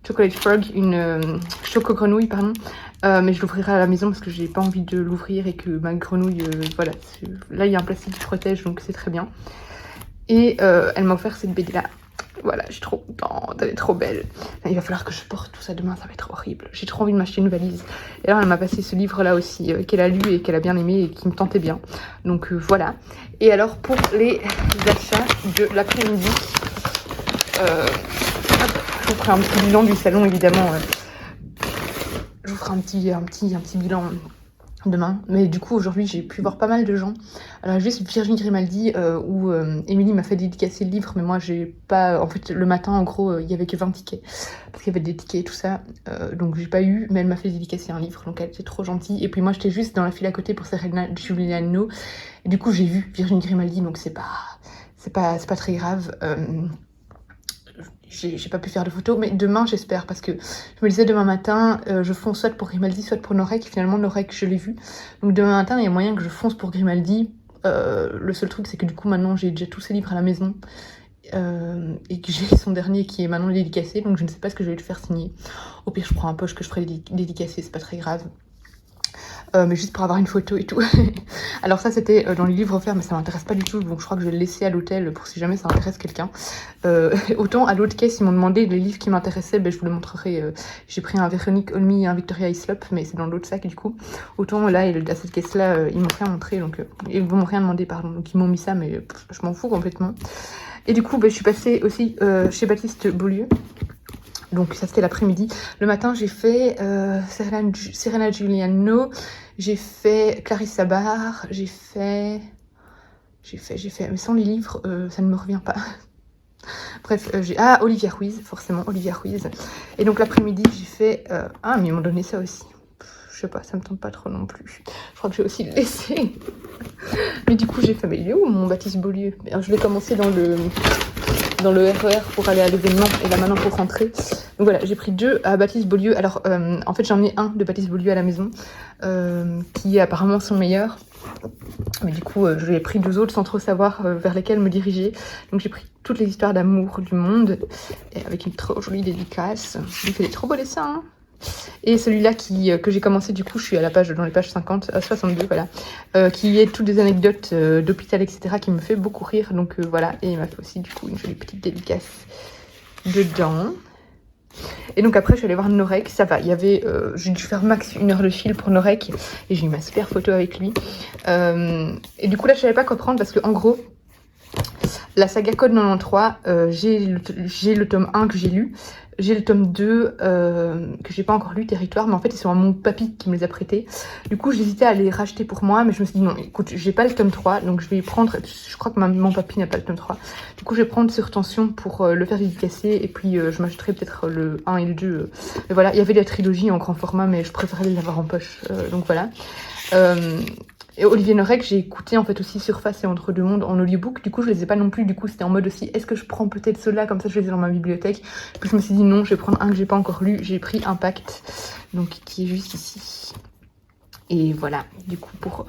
chocolate frog, une choco grenouille pardon. Mais je l'ouvrirai à la maison parce que j'ai pas envie de l'ouvrir et que ma grenouille, voilà. Là il y a un plastique qui protège donc c'est très bien. Et elle m'a offert cette BD là. Voilà, je suis trop contente, elle est trop belle. Il va falloir que je porte tout ça demain, ça va être horrible. J'ai trop envie de m'acheter une valise. Et alors elle m'a passé ce livre là aussi, qu'elle a lu et qu'elle a bien aimé et qui me tentait bien. Donc voilà. Et alors pour les achats de l'après-midi, je vous ferai un petit bilan du salon évidemment. Je vous ferai un petit bilan demain, mais du coup aujourd'hui j'ai pu voir pas mal de gens. Alors juste Virginie Grimaldi où Émilie m'a fait dédicacer le livre, mais moi j'ai pas, en fait le matin en gros il y avait que 20 tickets parce qu'il y avait des tickets et tout ça, donc j'ai pas eu, mais elle m'a fait dédicacer un livre, donc elle était trop gentille. Et puis moi j'étais juste dans la file à côté pour Serena Giuliano et du coup j'ai vu Virginie Grimaldi, donc c'est pas très grave. J'ai pas pu faire de photos, mais demain j'espère, parce que je me disais demain matin je fonce soit pour Grimaldi soit pour Norek. Finalement Norek je l'ai vu, donc demain matin il y a moyen que je fonce pour Grimaldi. Le seul truc c'est que du coup maintenant j'ai déjà tous ses livres à la maison et que j'ai son dernier qui est maintenant dédicacé, donc je ne sais pas ce que je vais lui faire signer. Au pire je prends un poche que je ferai dédicacer, c'est pas très grave. Mais juste pour avoir une photo et tout. Alors ça c'était dans les livres offerts, mais ça m'intéresse pas du tout, donc je crois que je vais le laisser à l'hôtel pour si jamais ça intéresse quelqu'un. Autant à l'autre caisse ils m'ont demandé les livres qui m'intéressaient, je vous le montrerai. J'ai pris un Véronique Olmy et un Victoria Hislop, mais c'est dans l'autre sac du coup. Autant là à cette caisse là ils m'ont rien montré, donc ils m'ont rien demandé pardon, donc ils m'ont mis ça, mais je m'en fous complètement. Et du coup je suis passée aussi chez Baptiste Beaulieu. Donc ça c'était l'après-midi. Le matin j'ai fait Serena Giuliano, j'ai fait Clarisse Sabar, j'ai fait, mais sans les livres ça ne me revient pas. Bref, Olivia Ruiz, forcément Olivia Ruiz. Et donc l'après-midi j'ai fait, mais ils m'ont donné ça aussi. Je sais pas, ça me tente pas trop non plus. Je crois que je vais aussi le laisser. Mais du coup j'ai fait, mais il est où mon Baptiste Beaulieu? Je vais commencer dans le RER pour aller à l'événement et là maintenant pour rentrer. Donc voilà, j'ai pris 2 à Baptiste Beaulieu. Alors en fait j'en ai un de Baptiste Beaulieu à la maison qui est apparemment son meilleur. Mais du coup j'ai pris 2 autres sans trop savoir vers lesquels me diriger. Donc j'ai pris toutes les histoires d'amour du monde et avec une trop jolie dédicace. Il fait des trop beaux dessins. Hein. Et celui-là que j'ai commencé, du coup, je suis à la page, dans les pages 62, voilà, qui est toutes des anecdotes d'hôpital, etc., qui me fait beaucoup rire. Donc voilà, et il m'a fait aussi, du coup, une jolie petite dédicace dedans. Et donc après je suis allée voir Norek, ça va, il y avait, j'ai dû faire max 1 heure de fil pour Norek et j'ai eu ma super photo avec lui. Et du coup là je savais pas quoi prendre parce que en gros, la saga Code 93, j'ai le tome 1 que j'ai lu, j'ai le tome 2 que j'ai pas encore lu, Territoire, mais en fait ils sont à mon papy qui me les a prêtés. Du coup j'hésitais à les racheter pour moi, mais je me suis dit non, écoute, j'ai pas le tome 3, donc je vais prendre, je crois que mon papy n'a pas le tome 3. Du coup je vais prendre Sur Tension pour le faire dédicacer, et puis je m'achèterai peut-être le 1 et le 2. Mais voilà, il y avait la trilogie en grand format, mais je préférais les avoir en poche, donc voilà. Et Olivier Norek, j'ai écouté en fait aussi Surface et Entre deux mondes en audiobook. Du coup, je les ai pas non plus. Du coup, c'était en mode aussi, est-ce que je prends peut-être ceux-là, comme ça je les ai dans ma bibliothèque. Puis je me suis dit non, je vais prendre un que j'ai pas encore lu. J'ai pris Impact, donc qui est juste ici. Et voilà, du coup, pour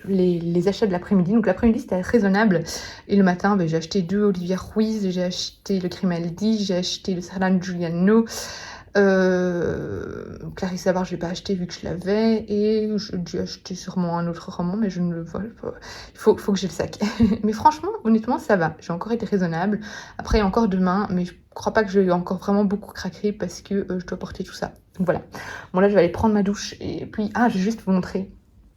les achats de l'après-midi. Donc l'après-midi, c'était raisonnable. Et le matin, j'ai acheté 2 Olivia Ruiz, j'ai acheté le Grimaldi, j'ai acheté le Serlan Giuliano. Clarissa Barr, je l'ai pas acheté vu que je l'avais, et j'ai dû acheter sûrement un autre roman, mais je ne le vois pas. Il faut que j'ai le sac. Mais franchement, honnêtement, ça va. J'ai encore été raisonnable. Après, il y a encore demain, mais je crois pas que j'ai encore vraiment beaucoup craqué parce que je dois porter tout ça. Donc voilà. Bon, là, je vais aller prendre ma douche et puis, je vais juste vous montrer.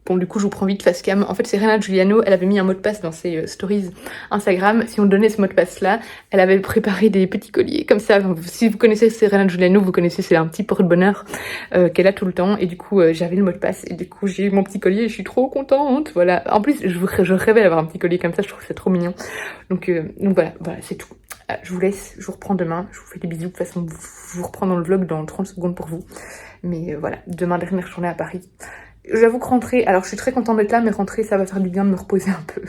Bon, du coup, je vous prends vite face cam. En fait, c'est Rena Giuliano. Elle avait mis un mot de passe dans ses stories Instagram. Si on donnait ce mot de passe-là, elle avait préparé des petits colliers comme ça. Si vous connaissez Rena Giuliano, vous connaissez, c'est un petit porte-bonheur qu'elle a tout le temps. Et du coup, j'avais le mot de passe. Et du coup, j'ai eu mon petit collier et je suis trop contente. Voilà. En plus, je rêvais d'avoir un petit collier comme ça. Je trouve que c'est trop mignon. Donc voilà, c'est tout. Je vous laisse. Je vous reprends demain. Je vous fais des bisous. De toute façon, je vous reprends dans le vlog dans 30 secondes pour vous. Mais voilà, demain, dernière journée à Paris. J'avoue que rentrer, alors je suis très contente d'être là, mais rentrer ça va faire du bien de me reposer un peu.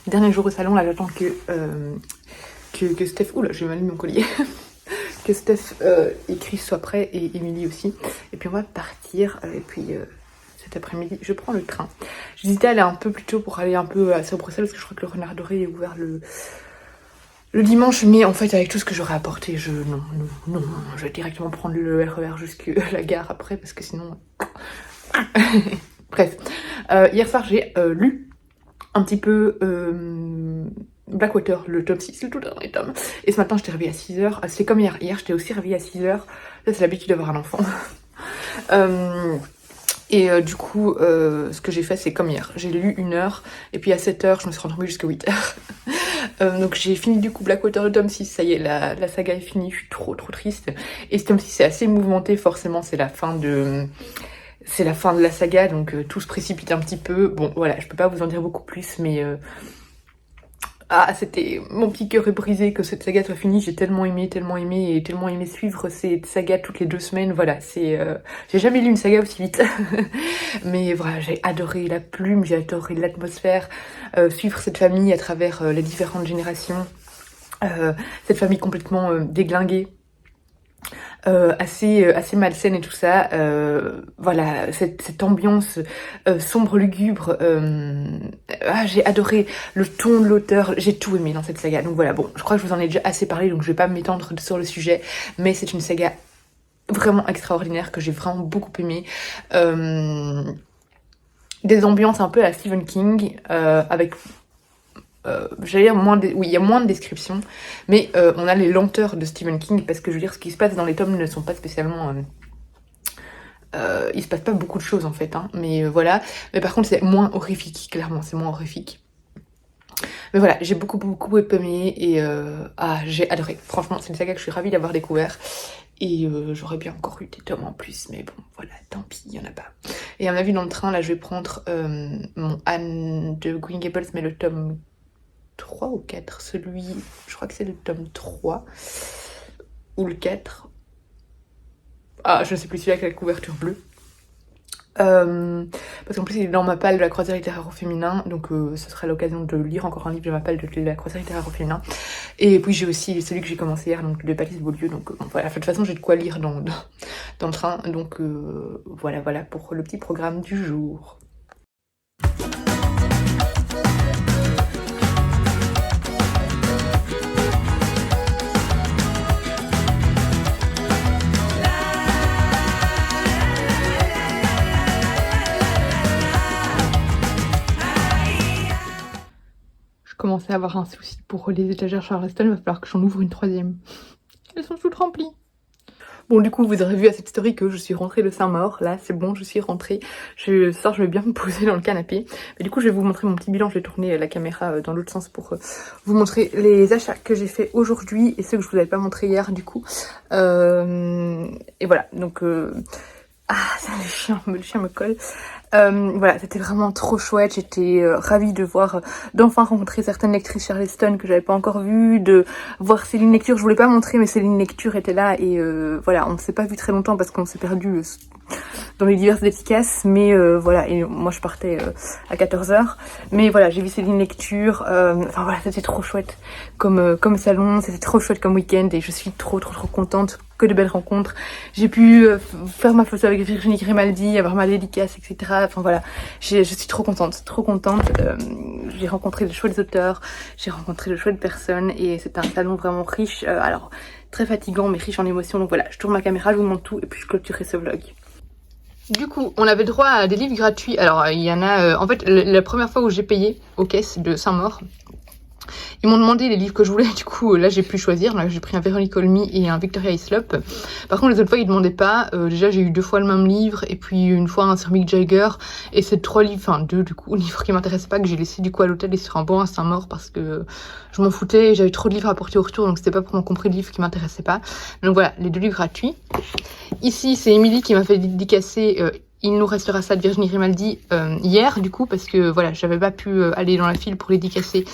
Dernier jour au salon, là j'attends que Steph, oula j'ai mal mis mon collier, que Steph et Chris soient prêts, et Émilie aussi. Et puis on va partir, et puis cet après-midi je prends le train. J'hésitais à aller un peu plus tôt pour aller un peu sur Bruxelles, parce que je crois que le Renard Doré est ouvert le dimanche, mais en fait avec tout ce que j'aurais apporté, non, je vais directement prendre le RER jusqu'à la gare après, parce que sinon... Bref, hier soir j'ai lu un petit peu Blackwater, le tome 6, le tout dernier tome, et ce matin j'étais réveillée à 6h, c'est comme hier j'étais aussi réveillée à 6h, ça c'est l'habitude d'avoir un enfant. Et du coup, ce que j'ai fait, c'est comme hier. J'ai lu 1 heure, et puis à 7h, je me suis rendormie jusqu'à 8h. Donc j'ai fini du coup Blackwater, le tome 6, ça y est, la saga est finie, je suis trop triste. Et ce tome 6 c'est assez mouvementé, forcément, c'est la fin de la saga, donc tout se précipite un petit peu. Bon, voilà, je peux pas vous en dire beaucoup plus, mais... c'était... Mon petit cœur est brisé que cette saga soit finie. J'ai tellement aimé suivre cette saga toutes les 2 semaines. Voilà, c'est... J'ai jamais lu une saga aussi vite. Mais voilà, j'ai adoré la plume, j'ai adoré l'atmosphère. Suivre cette famille à travers les différentes générations. Cette famille complètement déglinguée. Assez malsaine et tout ça, voilà, cette ambiance sombre, lugubre, j'ai adoré le ton de l'auteur, j'ai tout aimé dans cette saga. Donc voilà, bon, je crois que je vous en ai déjà assez parlé, donc je vais pas m'étendre sur le sujet, mais c'est une saga vraiment extraordinaire que j'ai vraiment beaucoup aimé. Des ambiances un peu à la Stephen King, avec... j'allais dire il y a moins de descriptions, mais on a les lenteurs de Stephen King, parce que je veux dire, ce qui se passe dans les tomes ne sont pas spécialement... il se passe pas beaucoup de choses en fait, hein, mais voilà. Mais par contre c'est moins horrifique, clairement, c'est moins horrifique. Mais voilà, j'ai beaucoup aimé, et j'ai adoré. Franchement, c'est une saga que je suis ravie d'avoir découvert. Et j'aurais bien encore eu des tomes en plus, mais bon, voilà, tant pis, il y en a pas. Et à mon avis, dans le train, là, je vais prendre mon Anne de Green Gables, mais le tome 3 ou 4, je crois que c'est le tome 3 ou le 4. Je ne sais plus, celui avec la couverture bleue. Parce qu'en plus il est dans ma palle de la croisière littéraire au féminin, donc ce serait l'occasion de lire encore un livre de ma palle de la croisière littéraire au féminin. Et puis j'ai aussi celui que j'ai commencé hier, donc de Palisse Beaulieu, donc voilà, de toute façon j'ai de quoi lire dans le train, donc voilà pour le petit programme du jour. commencer à avoir un souci pour les étagères Charleston, il va falloir que j'en ouvre une troisième. Elles sont toutes remplies. Bon, du coup, vous aurez vu à cette story que je suis rentrée de Saint-Maur. Là, c'est bon, je suis rentrée. Ce soir, je vais bien me poser dans le canapé. Mais du coup, je vais vous montrer mon petit bilan. Je vais tourner la caméra dans l'autre sens pour vous montrer les achats que j'ai fait aujourd'hui et ceux que je vous avais pas montré hier, du coup. Et voilà, donc... Ah, ça, le chien me colle. Voilà, c'était vraiment trop chouette. J'étais ravie de voir, d'enfin rencontrer certaines lectrices Charleston que j'avais pas encore vues, de voir Céline Lecture. Je voulais pas montrer, mais Céline Lecture était là et voilà, on s'est pas vu très longtemps parce qu'on s'est perdu dans les diverses dédicaces, mais voilà, et moi je partais à 14h, mais voilà, j'ai vu Céline Lecture, enfin voilà, c'était trop chouette comme salon, c'était trop chouette comme week-end et je suis trop contente, que de belles rencontres. J'ai pu faire ma photo avec Virginie Grimaldi, avoir ma dédicace, etc. Enfin voilà, je suis trop contente. J'ai rencontré de chouettes auteurs, j'ai rencontré de chouettes personnes et c'est un salon vraiment riche, alors très fatigant mais riche en émotions. Donc voilà, je tourne ma caméra, je vous montre tout et puis je clôturerai ce vlog. Du coup, on avait droit à des livres gratuits. Alors, il y en a... en fait, la première fois où j'ai payé aux caisses de Saint-Maur, ils m'ont demandé les livres que je voulais. Du coup, là, j'ai pu choisir. Là, j'ai pris un Véronique Olmy et un Victoria Hislop. Par contre, les autres fois, ils demandaient pas. Déjà, j'ai eu 2 fois le même livre. Et puis, une fois, un sur Mick Jagger. Et c'est 3 livres, enfin 2 du coup, livres qui m'intéressaient pas, que j'ai laissé du coup à l'hôtel et sur un banc à Saint-Maur parce que je m'en foutais. Et j'avais trop de livres à porter au retour. Donc, c'était pas pour m'en compris de livres qui m'intéressaient pas. Donc voilà, les 2 livres gratuits. Ici, c'est Émilie qui m'a fait dédicacer... Il nous restera ça de Virginie Grimaldi hier, du coup, parce que voilà, j'avais pas pu aller dans la file pour les dédicacer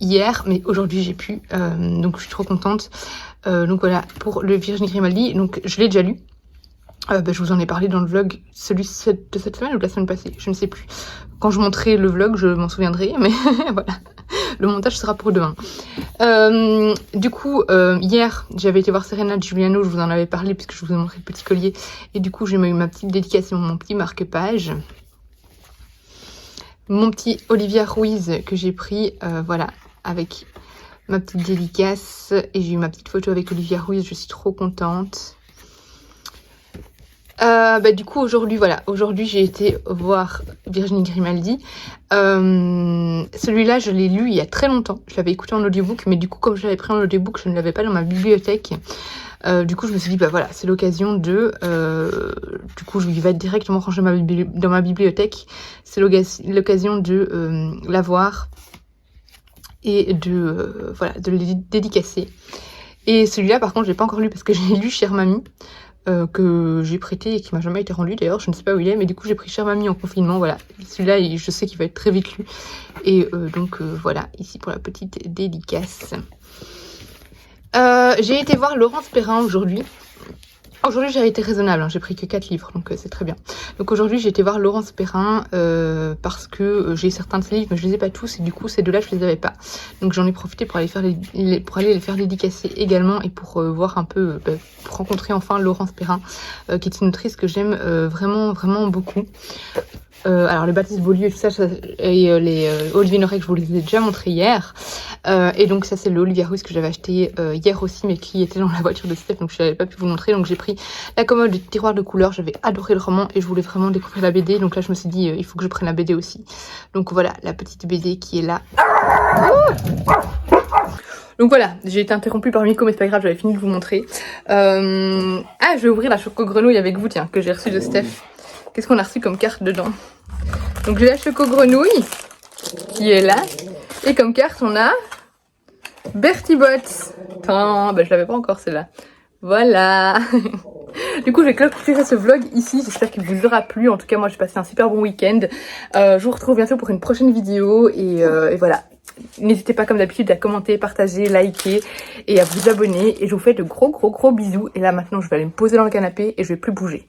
hier, mais aujourd'hui j'ai pu, donc je suis trop contente. Donc voilà, pour le Virginie Grimaldi, donc je l'ai déjà lu. Je vous en ai parlé dans le vlog, celui de cette semaine ou de la semaine passée, je ne sais plus. Quand je montrerai le vlog, je m'en souviendrai, mais voilà. Le montage sera pour demain. Du coup, hier, j'avais été voir Serena Giuliano, je vous en avais parlé puisque je vous ai montré le petit collier. Et du coup, j'ai eu ma petite dédication, mon petit marque-page. Mon petit Olivia Ruiz que j'ai pris, voilà, avec ma petite dédicace. Et j'ai eu ma petite photo avec Olivia Ruiz, je suis trop contente. Du coup aujourd'hui voilà, aujourd'hui j'ai été voir Virginie Grimaldi. Celui-là je l'ai lu il y a très longtemps, je l'avais écouté en audiobook, mais du coup comme je l'avais pris en audiobook, je ne l'avais pas dans ma bibliothèque. Du coup je me suis dit bah voilà, c'est l'occasion de du coup je vais directement ranger dans ma bibliothèque, c'est l'occasion de l'avoir et de voilà, de le dédicacer. Et celui-là par contre je l'ai pas encore lu parce que j'ai lu Chère Mamie, que j'ai prêté et qui m'a jamais été rendu d'ailleurs, je ne sais pas où il est, mais du coup j'ai pris Chère Mamie en confinement, voilà, celui-là je sais qu'il va être très vite lu, et donc voilà, ici pour la petite dédicace. J'ai été voir Laurence Perrin aujourd'hui. Aujourd'hui j'ai été raisonnable, hein, j'ai pris que 4 livres, donc c'est très bien. Donc aujourd'hui j'ai été voir Laurence Perrin parce que j'ai certains de ses livres mais je les ai pas tous et du coup ces 2-là je les avais pas. Donc j'en ai profité pour aller les faire dédicacer également et pour voir un peu, pour rencontrer enfin Laurence Perrin qui est une autrice que j'aime vraiment beaucoup. Alors les Baptiste Beaulieu et tout ça, et les Olivier Norek, je vous les ai déjà montré hier. Et donc ça c'est le Olivia Ruiz que j'avais acheté hier aussi, mais qui était dans la voiture de Steph, donc je n'avais pas pu vous montrer. Donc j'ai pris La commode du tiroir de couleurs, j'avais adoré le roman et je voulais vraiment découvrir la BD. Donc là je me suis dit il faut que je prenne la BD aussi. Donc voilà la petite BD qui est là. Donc voilà, j'ai été interrompue par Miko, mais c'est pas grave, j'avais fini de vous montrer. Je vais ouvrir la choco grenouille avec vous, tiens, que j'ai reçue de Steph. Qu'est-ce qu'on a reçu comme carte dedans? Donc j'ai la choco grenouille qui est là. Et comme carte on a Bertie Bots. Attends, je l'avais pas encore celle-là. Voilà. Du coup je vais clôturer ce vlog ici. J'espère qu'il vous aura plu. En tout cas moi j'ai passé un super bon week-end. Je vous retrouve bientôt pour une prochaine vidéo. Et voilà. N'hésitez pas comme d'habitude à commenter, partager, liker et à vous abonner. Et je vous fais de gros bisous. Et là maintenant je vais aller me poser dans le canapé et je vais plus bouger.